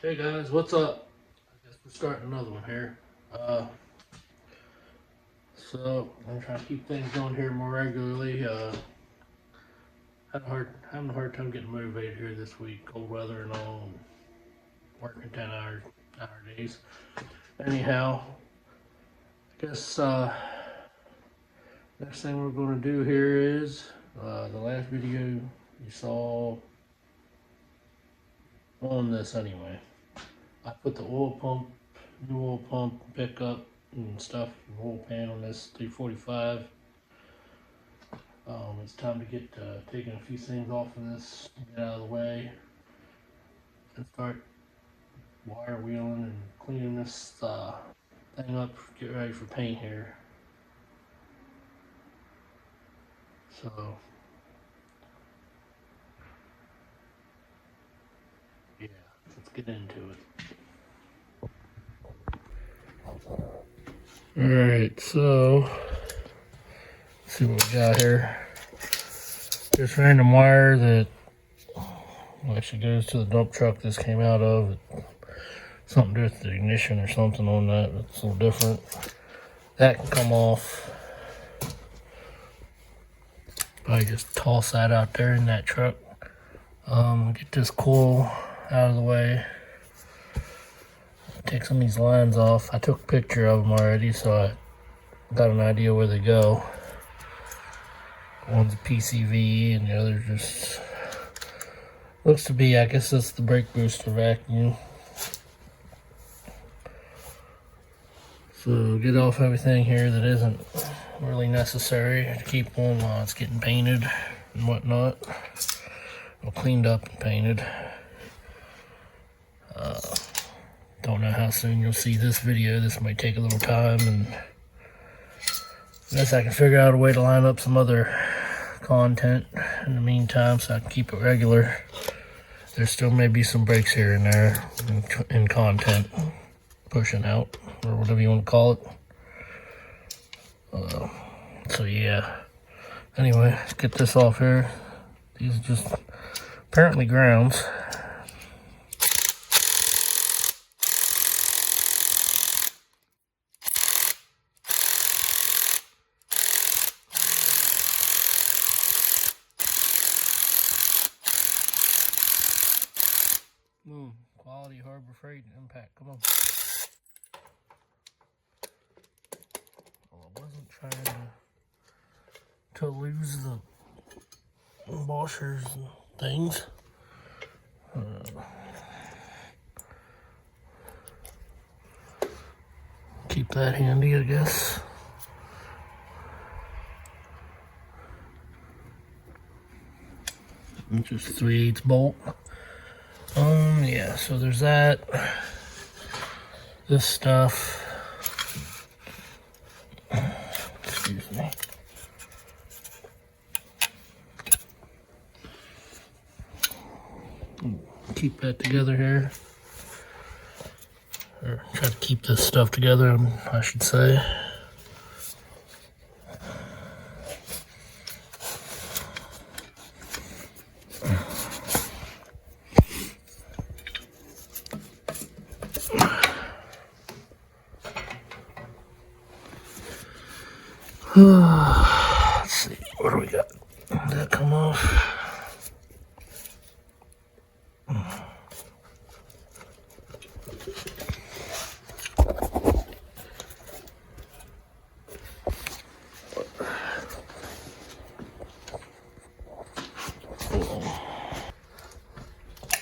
Hey guys, what's up? I guess we're starting another one here. So I'm trying to keep things going here more regularly. Having a hard time getting motivated here this week. Cold weather and all, working 10 hour days. Anyhow, I guess next thing we're going to do here is the last video you saw on this anyway. I put the new oil pump, pickup and stuff, oil pan on this 345. It's time to get taking a few things off of this, get out of the way, and start wire wheeling and cleaning this thing up, get ready for paint here. So yeah, let's get into it. Alright, so let's see what we got here. This random wire that actually goes to the dump truck this came out of. Something to do with the ignition or something on that. It's a little different. That can come off. Probably just toss that out there in that truck. Get this coil out of the way. Take some of these lines off. I took a picture of them already, so I got an idea where they go. One's a PCV and the other just looks to be, I guess that's the brake booster vacuum. So get off everything here that isn't really necessary to keep on while it's getting painted and whatnot. Well, cleaned up and painted. Don't know how soon you'll see this video. This might take a little time, and I guess I can figure out a way to line up some other content in the meantime so I can keep it regular. There still may be some breaks here and there in content pushing out, or whatever you want to call it. So yeah, anyway, let's get this off here. These are just apparently grounds. Quality Harbor Freight and Impact, come on. Well, I wasn't trying to lose the washers and things. Keep that handy, I guess. And just 3/8 bolt. Yeah, so there's that. This stuff. Excuse me. Keep that together here. Or try to keep this stuff together, I should say. Let's see, what do we got? Did that come off?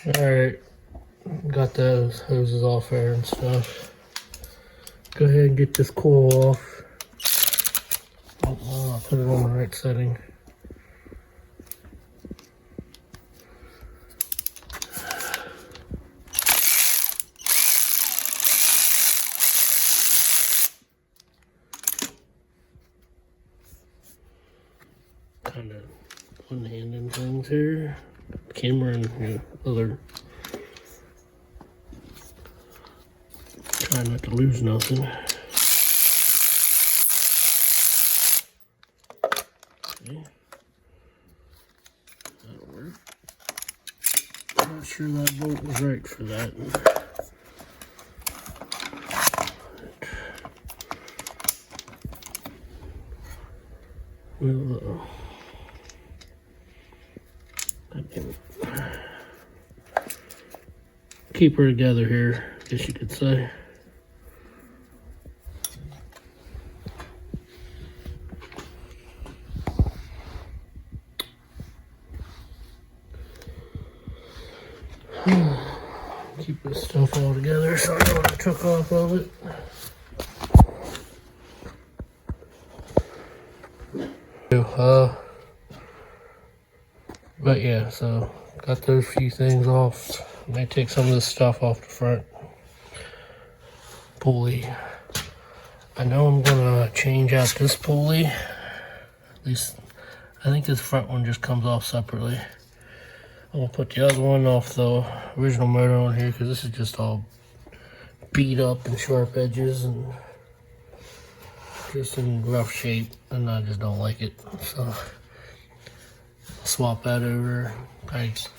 Alright, got those hoses off there and stuff. Go ahead and get this coil off. I'll put it on the right setting. Kind of one-handing things here. Camera and other. Try not to lose nothing. Okay. That'll work. I'm not sure that bolt was right for that. We'll keep her together here, I guess you could say. Keep this stuff all together so I know what I took off of it. But yeah, so got those few things off. May take some of this stuff off the front pulley. I know I'm gonna change out this pulley. At least I think this front one just comes off separately. I'm gonna put the other one off the original motor on here because this is just all beat up and sharp edges and just in rough shape, and I just don't like it. So swap that over. I, just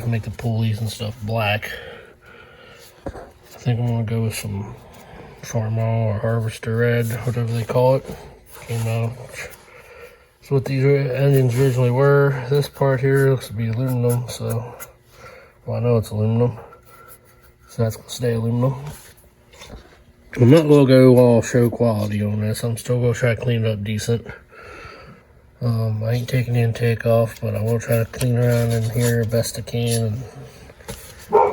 make the pulleys and stuff black. I think I'm gonna go with some Farmall or Harvester Red, whatever they call it. Came out. That's what these engines originally were. This part here looks to be aluminum, so well, I know it's aluminum, so that's gonna stay aluminum. I'm not gonna go all show quality on this. I'm still gonna try to clean it up decent. I ain't taking the intake off, but I will try to clean around in here best I can and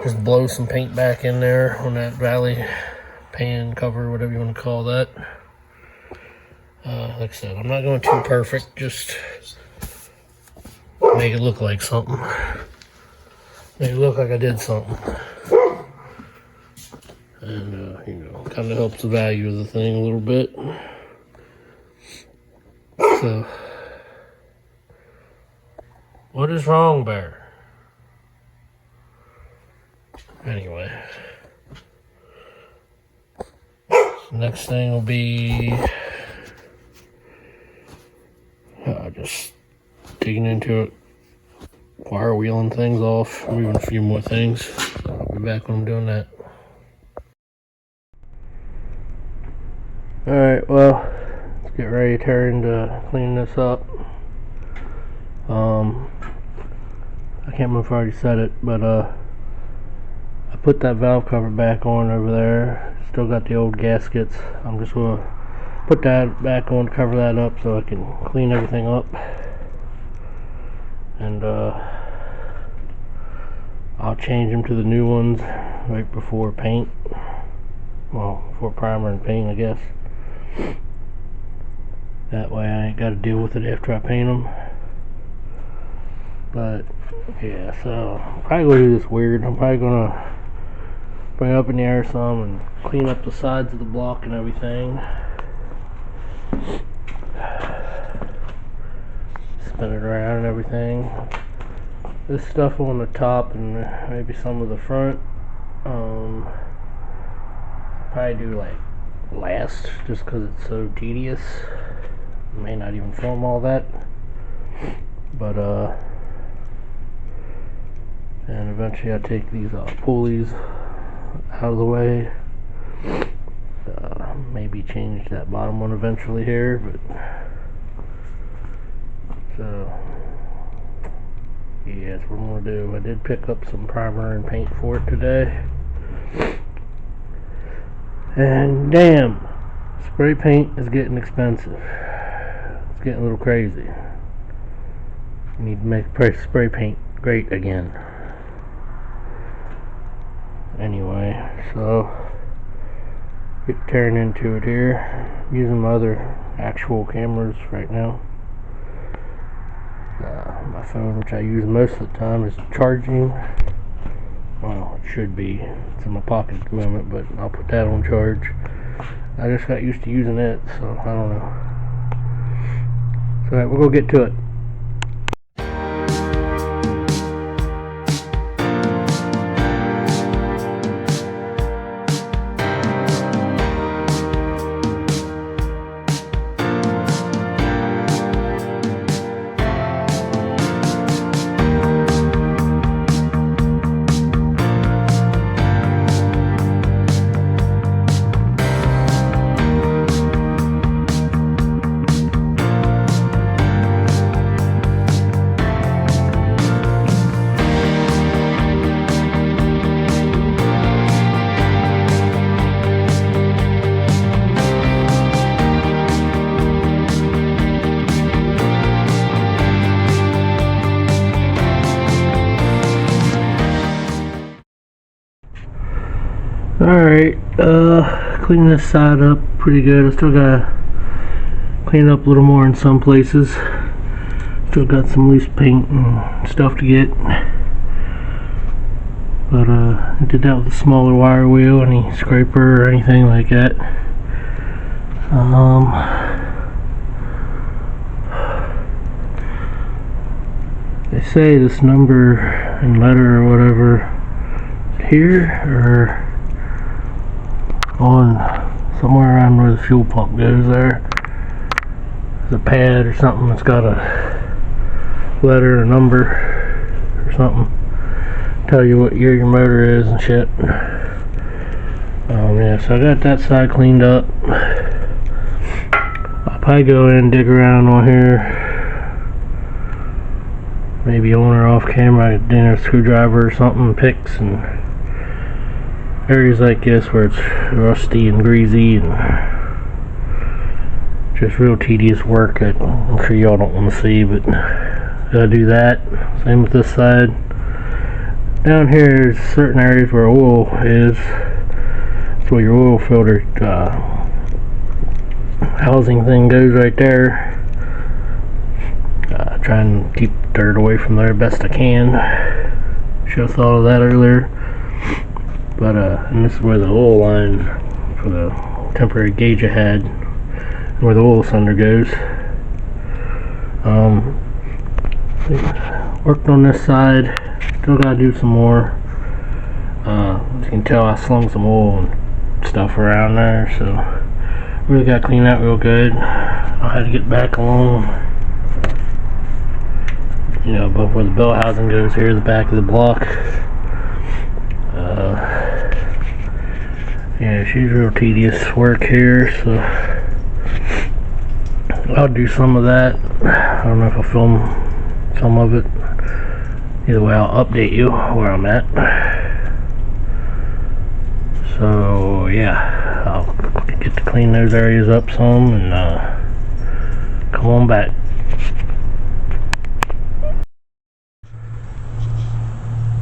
just blow some paint back in there on that valley pan cover, whatever you want to call that. Like I said, I'm not going too perfect, just make it look like something. Make it look like I did something. And, kind of helps the value of the thing a little bit. So, what is wrong, Bear? Anyway, next thing will be just digging into it, wire wheeling things off, moving a few more things. I'll be back when I'm doing that. Alright, well, let's get ready to turn to clean this up. I can't remember if I already said it, but I put that valve cover back on over there. Still got the old gaskets. I'm just going to put that back on to cover that up so I can clean everything up. And I'll change them to the new ones right before paint. Well, before primer and paint, I guess. That way I ain't got to deal with it after I paint them. But yeah, so I'm probably going to do this weird. I'm probably going to bring it up in the air some and clean up the sides of the block and everything. Spin it around and everything. This stuff on the top and maybe some of the front, probably do like last, just because it's so tedious. May not even film all that, but and eventually I take these pulleys out of the way. Maybe change that bottom one eventually here, but so yeah, that's what I'm gonna do. I did pick up some primer and paint for it today, and damn, spray paint is getting expensive. It's getting a little crazy. I need to make spray paint great again. Anyway, so get tearing into it here. I'm using my other actual cameras right now. My phone, which I use most of the time, is charging. Well, it should be. It's in my pocket at the moment, but I'll put that on charge. I just got used to using it, so I don't know. So alright, we'll go get to it. Alright, clean this side up pretty good. I still gotta clean up a little more in some places. Still got some loose paint and stuff to get. But I did that with a smaller wire wheel, any scraper or anything like that. They say this number and letter or whatever here or on somewhere around where the fuel pump goes there. There's a pad or something that's got a letter or number or something. Tell you what year your motor is and shit. Yeah, so I got that side cleaned up. I'll probably go in and dig around on here. Maybe on or off camera, I get a screwdriver or something, picks, and areas like this where it's rusty and greasy and just real tedious work that I'm sure y'all don't want to see, but gotta do that. Same with this side. Down here there's certain areas where oil is. That's where your oil filter housing thing goes right there. Try and keep dirt away from there best I can. Should have thought of that earlier. But and this is where the oil line for the temporary gauge I had, where the oil cylinder goes. Worked on this side. Still gotta do some more. As you can tell, I slung some oil and stuff around there, so really gotta clean that real good. I had to get back along, you know, above where the belt housing goes here, the back of the block. Yeah, she's real tedious work here, so I'll do some of that. I don't know if I'll film some of it. Either way, I'll update you where I'm at. So yeah, I'll get to clean those areas up some and come on back.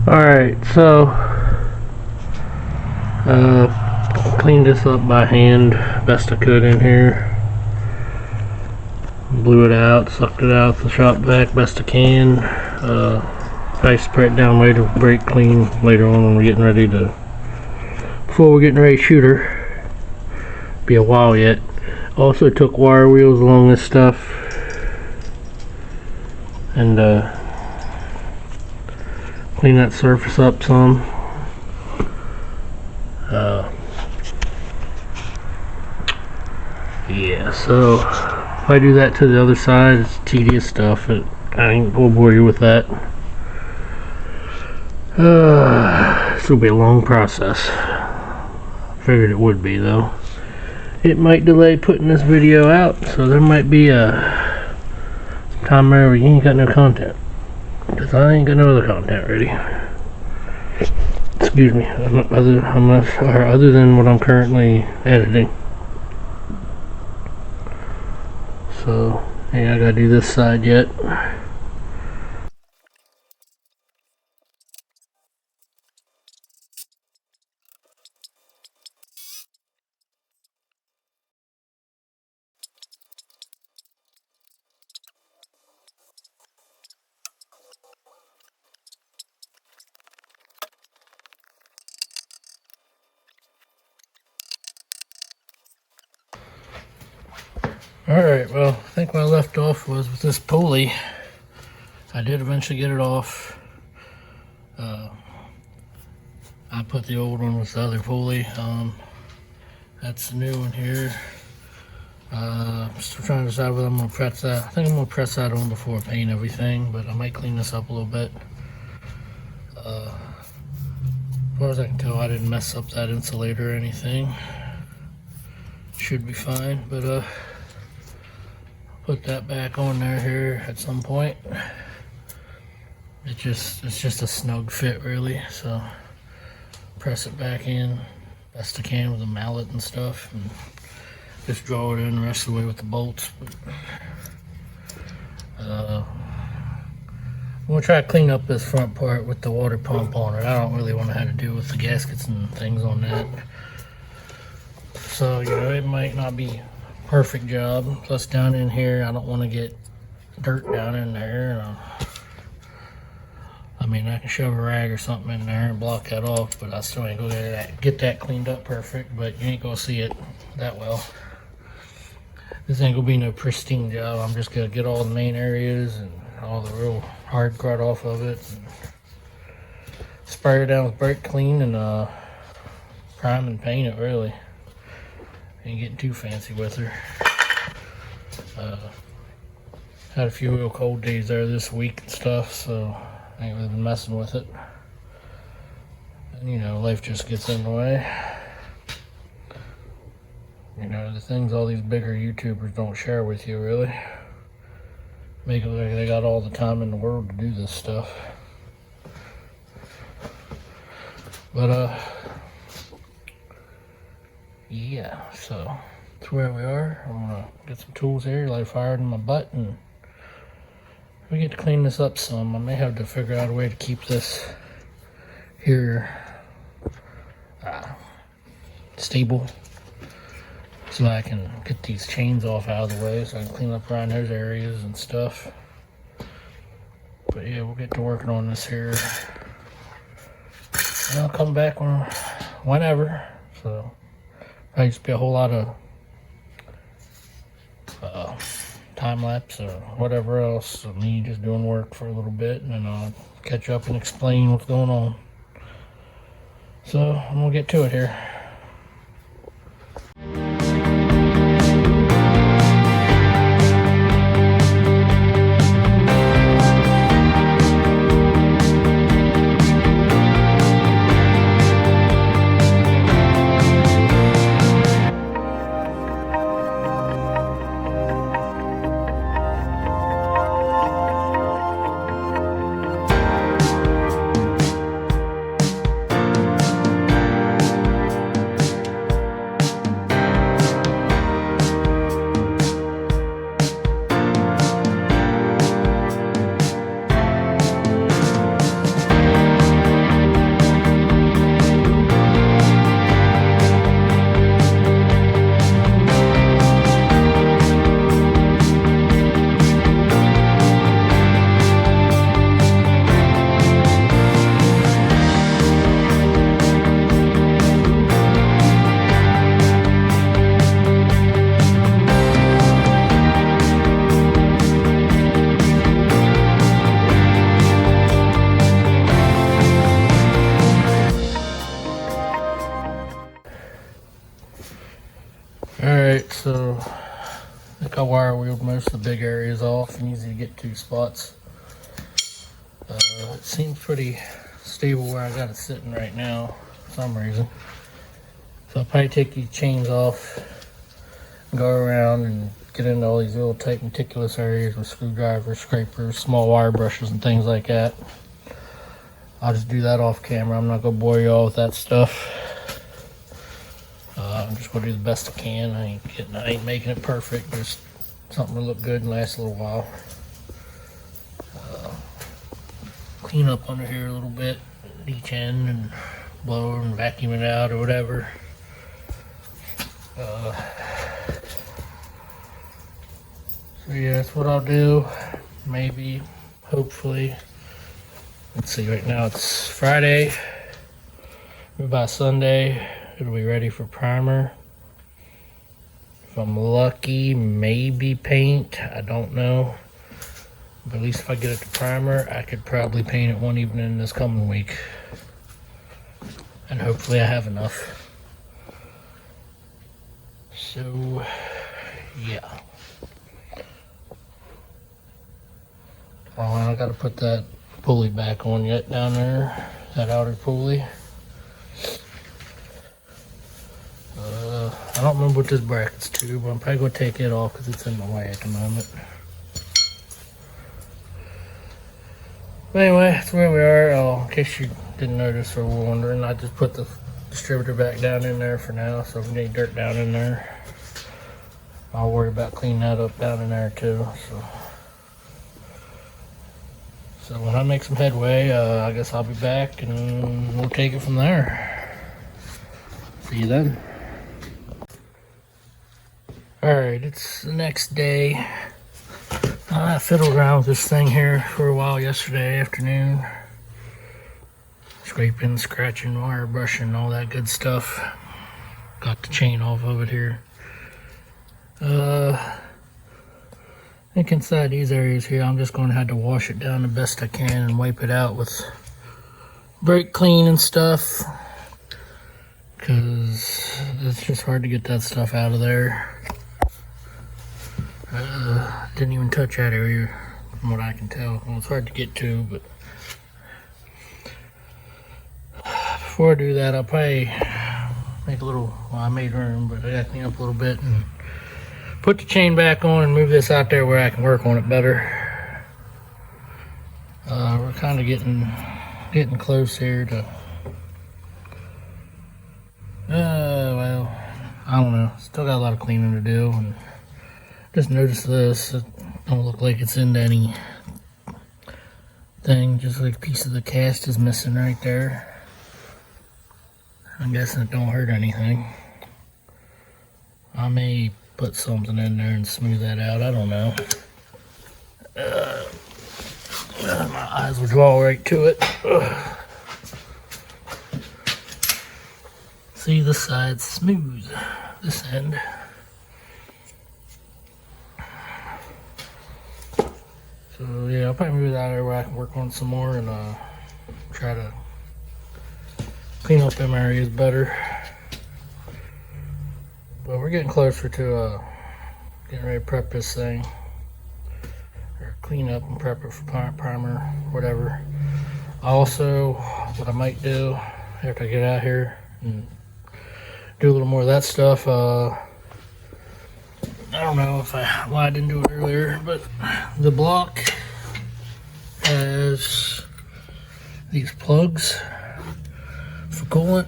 Alright, so cleaned this up by hand best I could in here. Blew it out, sucked it out the shop vac best I can. I spray it down later, brake clean later on when we're getting ready to, before we're getting ready to shoot her. Be a while yet. Also took wire wheels along this stuff and clean that surface up some. Yeah, so if I do that to the other side, it's tedious stuff. I ain't gonna bore you with that. This will be a long process. Figured it would be though. It might delay putting this video out, so there might be a time where you ain't got no content, because I ain't got no other content ready. Excuse me, other than what I'm currently editing. So yeah, I gotta do this side yet. Alright, well, I think where I left off was with this pulley. I did eventually get it off. I put the old one with the other pulley. That's the new one here. I'm still trying to decide whether I'm going to press that. I think I'm going to press that on before I paint everything, but I might clean this up a little bit. As far as I can tell, I didn't mess up that insulator or anything. Should be fine, but put that back on there here at some point. It's just a snug fit really, so press it back in best I can with a mallet and stuff, and just draw it in the rest of the way with the bolts. I'm gonna try to clean up this front part with the water pump on it. I don't really want to have to deal with the gaskets and things on that. So, you know, it might not be a perfect job. Plus down in here, I don't want to get dirt down in there. I mean, I can shove a rag or something in there and block that off, but I still ain't gonna get that cleaned up perfect, but you ain't gonna see it that well. This ain't gonna be no pristine job. I'm just gonna get all the main areas and all the real hard crud off of it. And spray it down with brake clean and prime and paint it, really. Ain't getting too fancy with her. Had a few real cold days there this week and stuff, so I ain't really been messing with it. And, you know, life just gets in the way. You know, the things all these bigger YouTubers don't share with you, really. Make it look like they got all the time in the world to do this stuff. But, yeah, so that's where we are. I'm gonna get some tools here, light a fire in my butt, and we get to clean this up some. I may have to figure out a way to keep this here stable, so I can get these chains off out of the way, so I can clean up around those areas and stuff. But yeah, we'll get to working on this here, and I'll come back whenever. So probably just be a whole lot of time lapse or whatever else of me just doing work for a little bit, and then I'll catch up and explain what's going on. So I'm gonna get to it here. Alright, so I think I wire wheeled most of the big areas off and easy to get to spots. It seems pretty stable where I got it sitting right now for some reason. So I'll probably take these chains off and go around and get into all these little tight meticulous areas with screwdrivers, scrapers, small wire brushes and things like that. I'll just do that off camera. I'm not going to bore you all with that stuff. I'm just gonna do the best I can. I ain't making it perfect, just something to look good and last a little while. Clean up under here a little bit at each end and blow and vacuum it out or whatever. So yeah, that's what I'll do. Maybe, hopefully. Let's see, right now it's Friday. Maybe by Sunday it'll be ready for primer. If I'm lucky, maybe paint. I don't know. But at least if I get it to primer, I could probably paint it one evening this coming week. And hopefully I have enough. So, yeah. Oh, and I gotta put that pulley back on yet down there. That outer pulley. I don't remember what this bracket's to, but I'm probably going to take it off because it's in my way at the moment. But anyway, that's where we are. In case you didn't notice or were wondering, I just put the distributor back down in there for now, so if there's any dirt down in there, I'll worry about cleaning that up down in there too. So when I make some headway, I guess I'll be back and we'll take it from there. See you then. Alright, it's the next day. I fiddled around with this thing here for a while yesterday afternoon. Scraping, scratching, wire brushing, all that good stuff. Got the chain off of it here. I think inside these areas here, I'm just going to have to wash it down the best I can and wipe it out with brake clean and stuff. Because it's just hard to get that stuff out of there. Didn't even touch that area from what I can tell. Well, it's hard to get to, but before I do that, I'll probably make a little, well, I made room, but I gotta clean up a little bit and put the chain back on and move this out there where I can work on it better. We're kind of getting close here to, well, I don't know. Still got a lot of cleaning to do, and just noticed this. It don't look like it's into any thing. Just like a piece of the cast is missing right there. I'm guessing it don't hurt anything. I may put something in there and smooth that out. I don't know. My eyes will draw right to it. See, this side's smooth. This end. So yeah, I'll probably move that out where I can work on some more and try to clean up them areas better. But we're getting closer to getting ready to prep this thing, or clean up and prep it for primer, whatever. Also, what I might do after I get out here and do a little more of that stuff, I don't know why I didn't do it earlier, but the block has these plugs for coolant.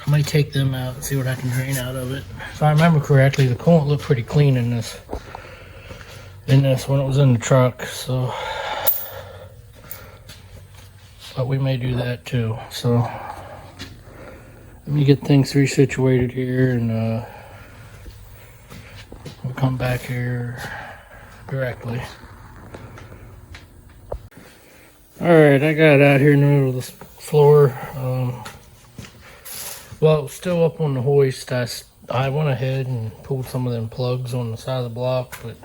I might take them out and see what I can drain out of it. If I remember correctly, the coolant looked pretty clean in this when it was in the truck, so but we may do that too. So let me get things resituated here, and we'll come back here directly. Alright, I got out here in the middle of this floor. Well, it was still up on the hoist. I went ahead and pulled some of them plugs on the side of the block, but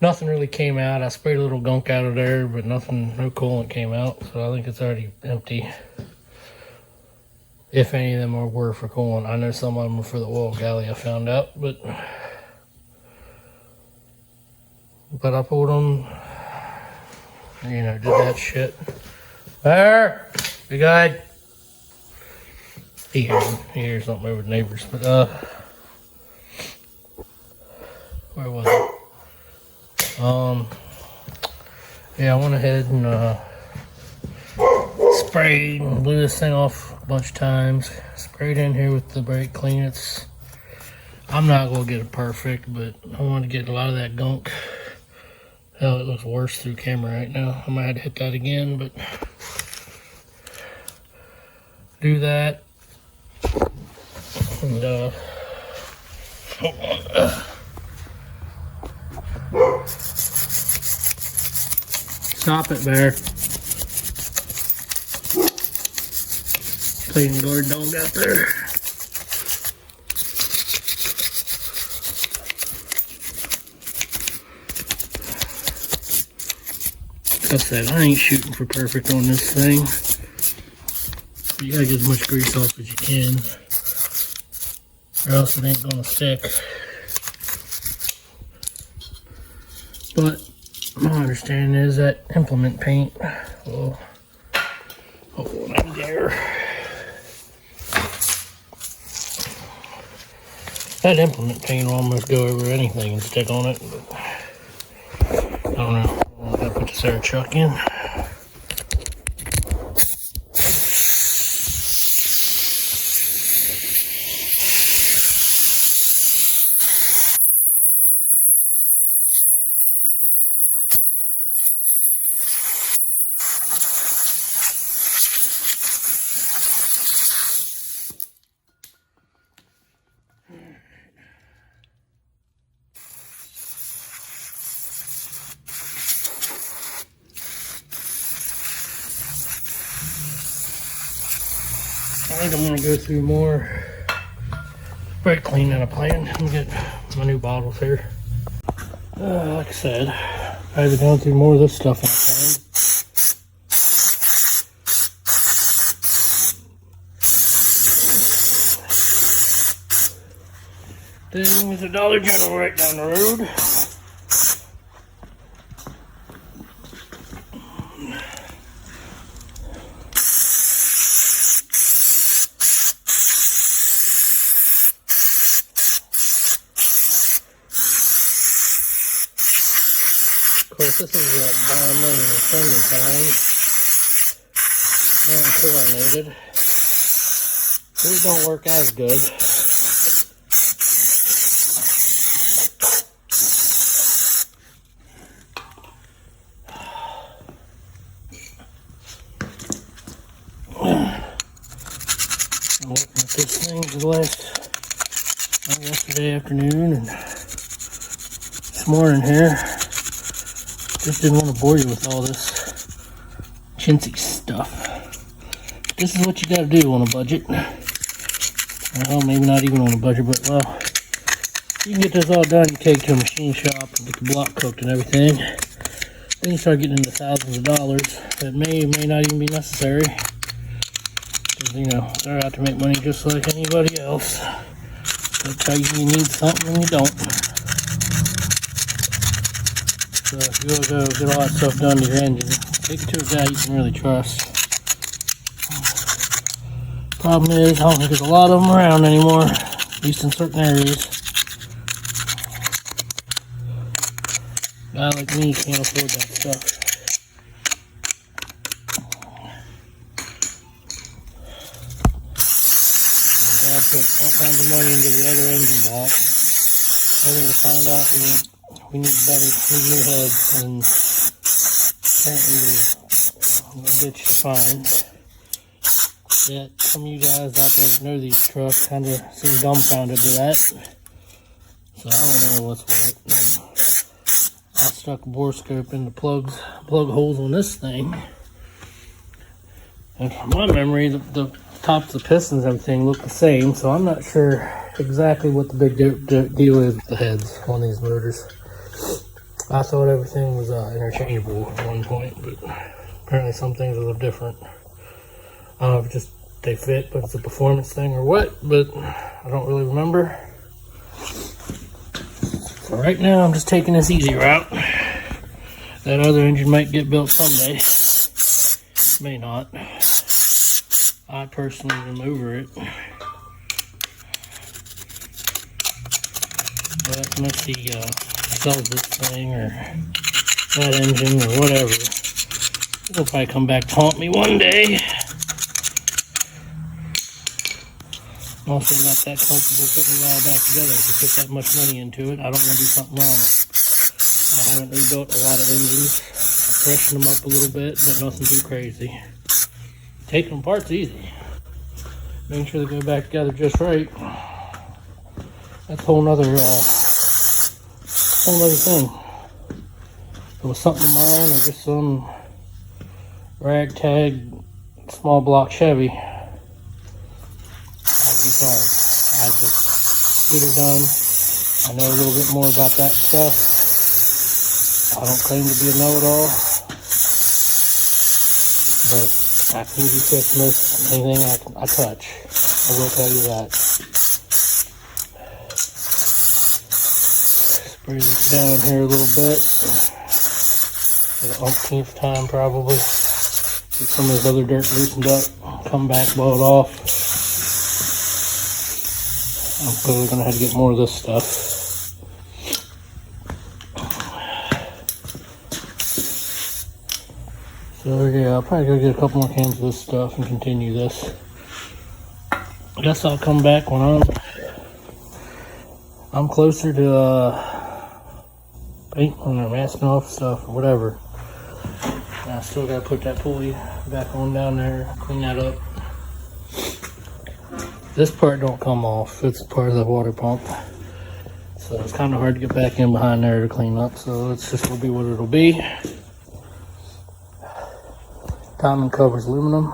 nothing really came out. I sprayed a little gunk out of there, but no coolant came out, so I think it's already empty. If any of them were for coolant. I know some of them were for the oil galley, I found out, but I pulled them, you know, did that shit. There, you good? He hears something over the neighbors, but where was it? Yeah, I went ahead and sprayed and blew this thing off a bunch of times. Sprayed in here with the brake clean. I'm not gonna get it perfect, but I want to get a lot of that gunk. Hell, it looks worse through camera right now. I might have to hit that again, but do that. And hold on. Stop it, Bear. Clean guard dog out there. Like I said, I ain't shooting for perfect on this thing. You gotta get as much grease off as you can, or else it ain't gonna stick. But my understanding is that implement paint will hold on there. That implement paint will almost go over anything and stick on it. But I don't know. I'm gonna put this air chuck in. think I'm gonna go through more brake clean than I planned. Let me get my new bottles here. Like I said, I've been going through more of this stuff than I planned. Then there's a Dollar General right down the road. Of course, this is a bomber and assembly kind. Non-chlorinated. These don't work as good. I'm looking at this thing for the last yesterday afternoon and this morning here. Just didn't want to bore you with all this chintzy stuff. This is what you got to do on a budget. Well, maybe not even on a budget, but well, you can get this all done. You take it to a machine shop and get the block cooked and everything. Then you start getting into thousands of dollars that may or may not even be necessary. Because, you know, they're out to make money just like anybody else. They'll tell you you need something and you don't. So if you go get all that stuff done to your engine, take it to a guy you can really trust. Problem is, I don't think there's a lot of them around anymore, at least in certain areas. A guy like me can't afford that stuff. I put all kinds of money into the other engine block, only to find out we need new heads, and apparently the bitch is fine. Yet some of you guys out there that know these trucks kind of seem dumbfounded to that. So I don't know what's what. I stuck a bore scope in the plug holes on this thing. And from my memory, the tops of the pistons and everything look the same, so I'm not sure exactly what the big deal is with the heads on these motors. I thought everything was interchangeable at one point, but apparently some things are a little different. I don't know if it's just they fit, but it's a performance thing or what, but I don't really remember. So right now I'm just taking this easy route. That other engine might get built someday. May not. I personally am over it. But unless he sells this thing or that engine or whatever, he'll probably come back to haunt me one day. I'm also not that comfortable putting it all back together. If you put that much money into it, I don't want to do something wrong. I haven't rebuilt a lot of engines. I freshened them up a little bit, but nothing too crazy. Taking them apart's easy. Making sure they go back together just right. That's a whole nother thing. If it was something of mine or just some ragtag small block Chevy, I'd be sorry. I just get her done. I know a little bit more about that stuff. I don't claim to be a know-it-all, but I can usually fix most anything I touch. I will tell you that. Spray this down here a little bit. For the umpteenth time probably. Get some of this other dirt loosened up. Come back, blow it off. I'm clearly going to have to get more of this stuff. So yeah, I'll probably go get a couple more cans of this stuff and continue this. I guess I'll come back when I'm closer to painting or masking off stuff or whatever. And I still got to put that pulley back on down there, clean that up. This part don't come off, it's part of the water pump. So it's kind of hard to get back in behind there to clean up, so it's just gonna be what it'll be. Timing cover's aluminum.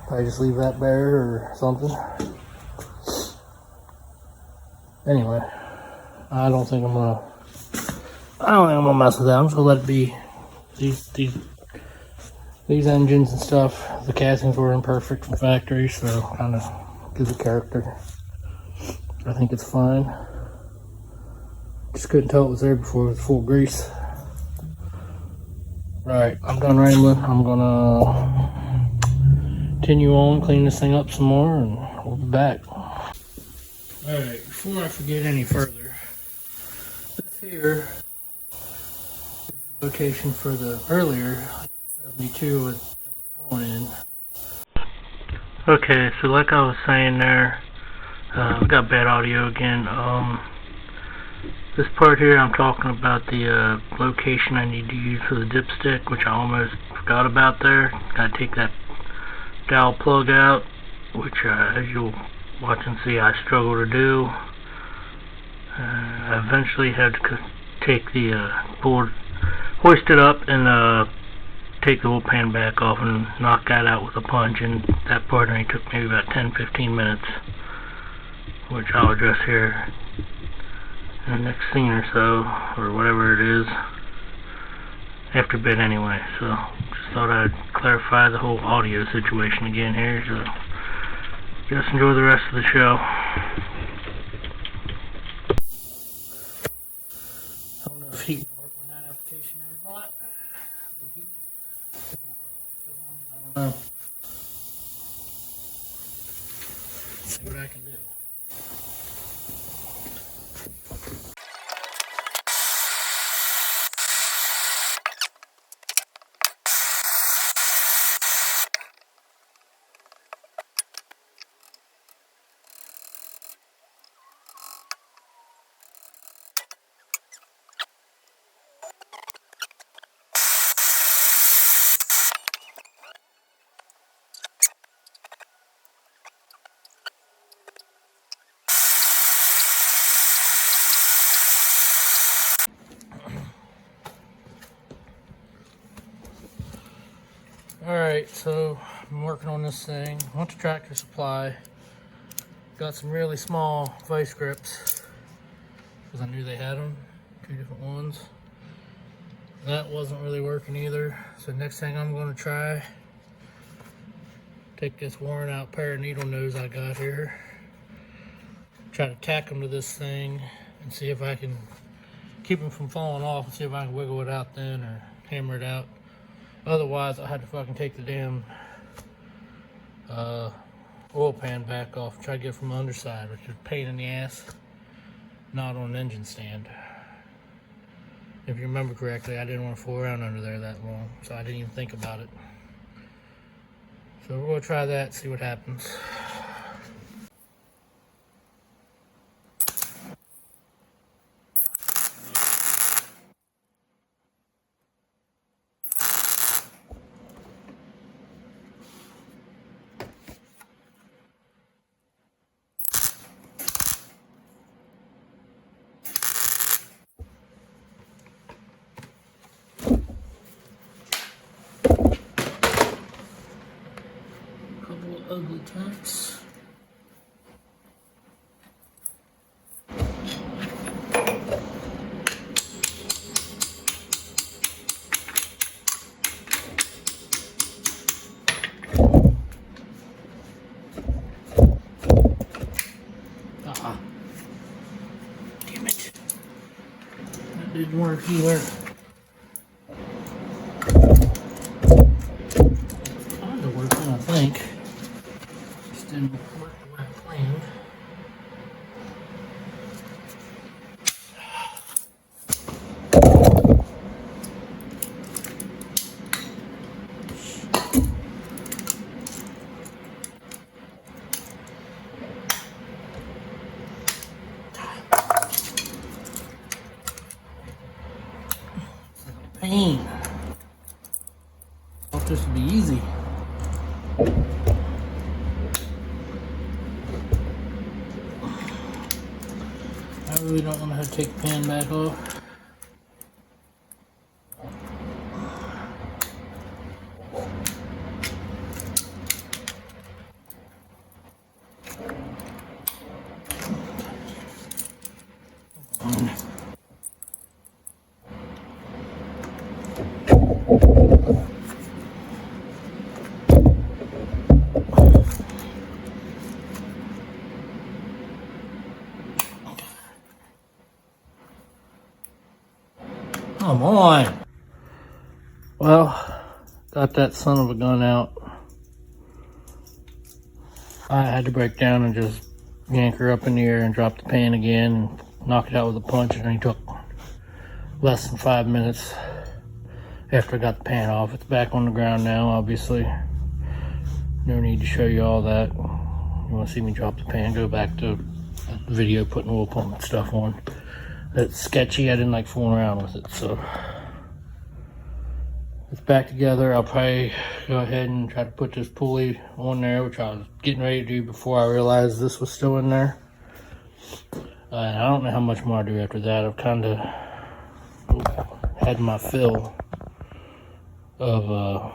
Probably just leave that bare or something. Anyway, I don't think I'm gonna mess with that. I'm just gonna let it be. These engines and stuff, the castings were imperfect from factory, so kind of gives it character. I think it's fine. Just couldn't tell it was there before it was full grease. Alright, I'm done wrangling. I'm gonna continue on, clean this thing up some more, and we'll be back. Alright, before I forget any further, this here is the location for the earlier 72 was going in. Okay, so like I was saying there, we got bad audio again. This part here, I'm talking about the location I need to use for the dipstick, which I almost forgot about there. Gotta take that dowel plug out, which as you'll watch and see, I struggle to do. I eventually had to take the board, hoist it up, and take the oil pan back off and knock that out with a punch, and that part only took maybe about 10-15 minutes, which I'll address here in the next scene or so, or whatever it is, after bed anyway. So just thought I'd clarify the whole audio situation again here, so just enjoy the rest of the show. I don't know if heat will work on that application or not. I don't know. See what I can do. Alright, so I'm working on this thing. Went to Tractor Supply. Got some really small vice grips because I knew they had them. 2 different ones. That wasn't really working either. So next thing I'm going to try, take this worn out pair of needle nose I got here, try to tack them to this thing and see if I can keep them from falling off, and see if I can wiggle it out then or hammer it out. Otherwise, I had to fucking take the damn oil pan back off and try to get it from the underside, which is a pain in the ass. Not on an engine stand. If you remember correctly, I didn't want to fool around under there that long, so I didn't even think about it. So we're going to try that, see what happens. Ugly tacks. Damn it. That didn't work either. Kind of working, I think. Didn't work the way I planned. Pain. I thought this would be easy. I really don't want to have to take the pan back off. Come on. Well, got that son of a gun out. I had to break down and just yank her up in the air and drop the pan again and knock it out with a punch. And it took less than 5 minutes after I got the pan off. It's back on the ground now, obviously. No need to show you all that. You want to see me drop the pan, go back to the video putting oil pump and stuff on. That's sketchy. I didn't like fooling around with it, so it's back together. I'll probably go ahead and try to put this pulley on there, which I was getting ready to do before I realized this was still in there. And I don't know how much more I do after that. I've kind of had my fill of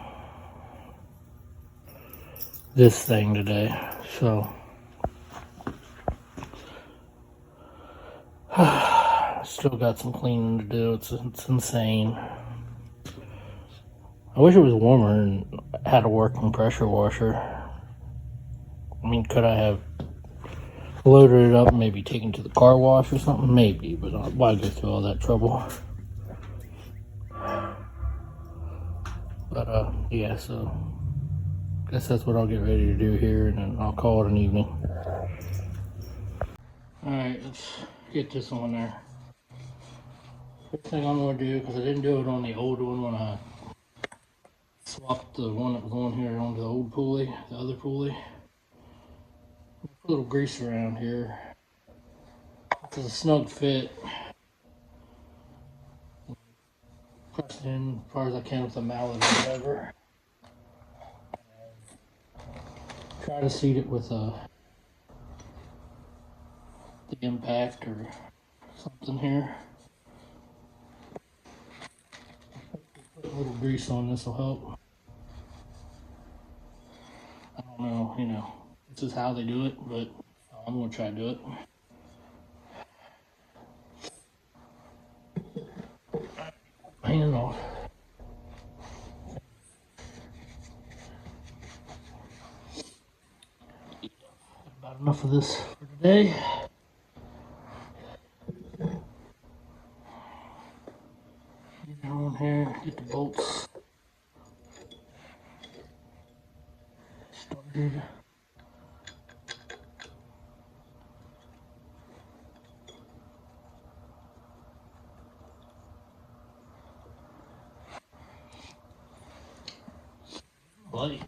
this thing today, so still got some cleaning to do. It's insane. I wish it was warmer and had a working pressure washer. I mean, could I have loaded it up and maybe taken to the car wash or something? Maybe, but why go through all that trouble? But yeah, so I guess that's what I'll get ready to do here, and then I'll call it an evening. Alright, let's get this on there. First thing I'm going to do, because I didn't do it on the old one when I swapped the one that was on here onto the old pulley, the other pulley. Put a little grease around here. It's a snug fit. Press it in as far as I can with a mallet or whatever. Try to seat it with the impact or something here. Put a little grease on this will help. I don't know, you know, this is how they do it, but I'm going to try to do it. Hand off. About enough of this for today. Get it on here, get the bolts started. Light.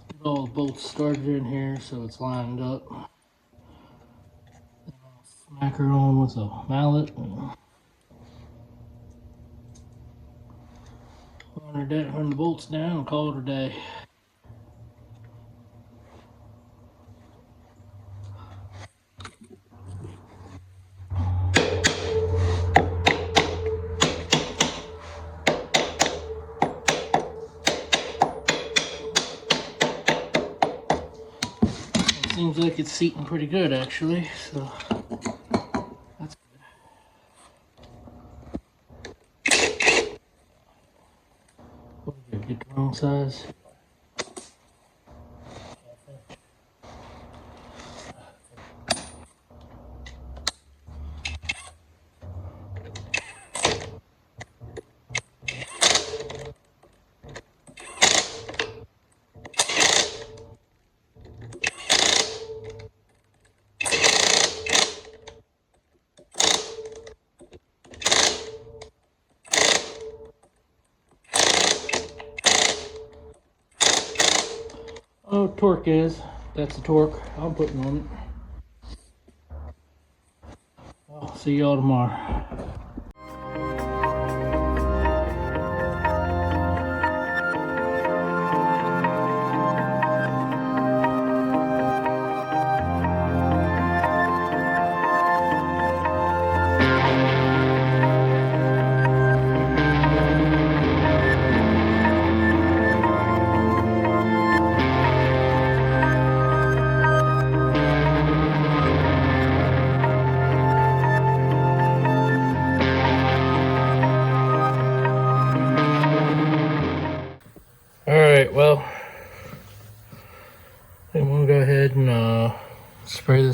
Get all the bolts started in here so it's lined up. Then I'll smack her on with a mallet. Run the bolts down and call it a day. It seems like it's seating pretty good actually, so that's good. Get the wrong size. Oh, torque is. That's the torque I'm putting on it. I'll see y'all tomorrow.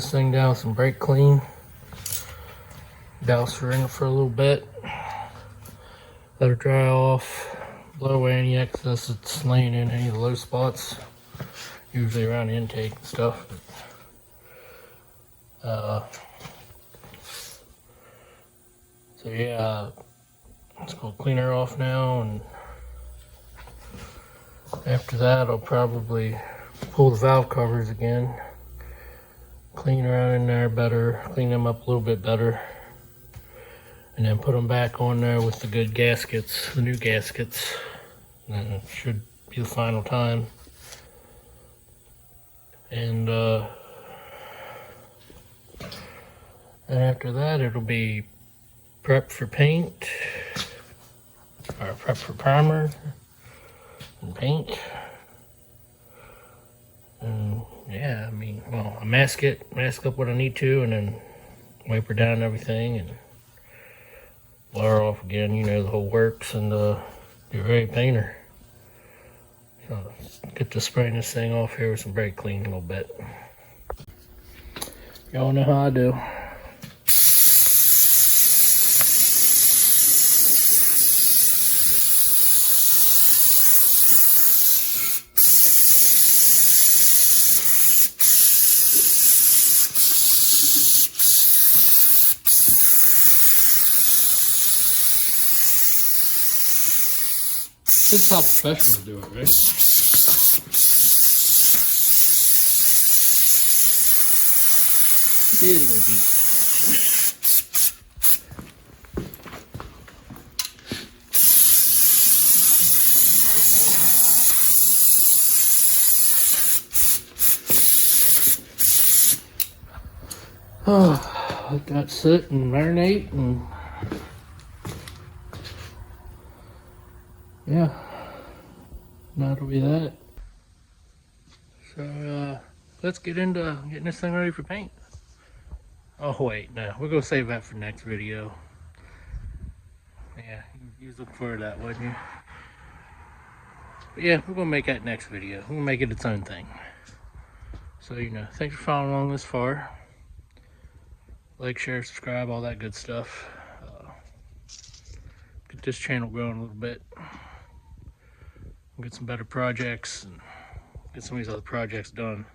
this thing down with some brake clean. Douse her in it for a little bit. Let her dry off. Blow away any excess that's laying in any of the low spots. Usually around the intake and stuff. So yeah, let's go clean her off now, and after that I'll probably pull the valve covers again, clean around in there better, clean them up a little bit better, and then put them back on there with the good gaskets, the new gaskets. And it should be the final time. And after that it'll be prep for paint, or prep for primer and paint. And yeah, I mean, well, I mask up what I need to, and then wipe her down and everything, and blow her off again, you know, the whole works, and be ready to paint her. So let's get to spraying this thing off here with some brake clean a little bit. Y'all know how I do. This is how professionals do it, right? It'll be let that sit and marinate, and yeah, that'll be that. So let's get into getting this thing ready for paint. Oh wait, no, we're gonna save that for next video. Yeah, you was looking forward to that, wasn't you? But yeah, we're gonna make that next video. We're gonna make it its own thing. So, you know, thanks for following along this far. Like, share, subscribe, all that good stuff. Get this channel growing a little bit. Get some better projects and get some of these other projects done.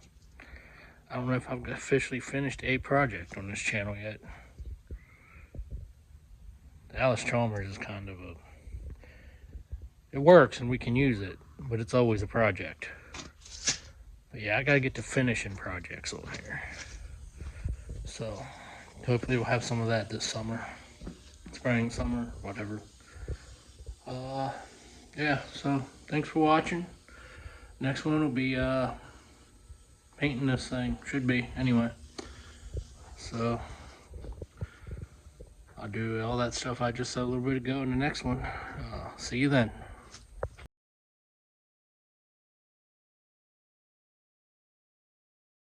I don't know if I've officially finished a project on this channel yet. The Allis-Chalmers is kind of it works and we can use it, but it's always a project. But yeah, I gotta get to finishing projects on here. So hopefully we'll have some of that this summer. Spring, summer, whatever. Yeah, so thanks for watching. Next one will be painting this thing. Should be, anyway. So I'll do all that stuff I just said a little bit ago in the next one. See you then.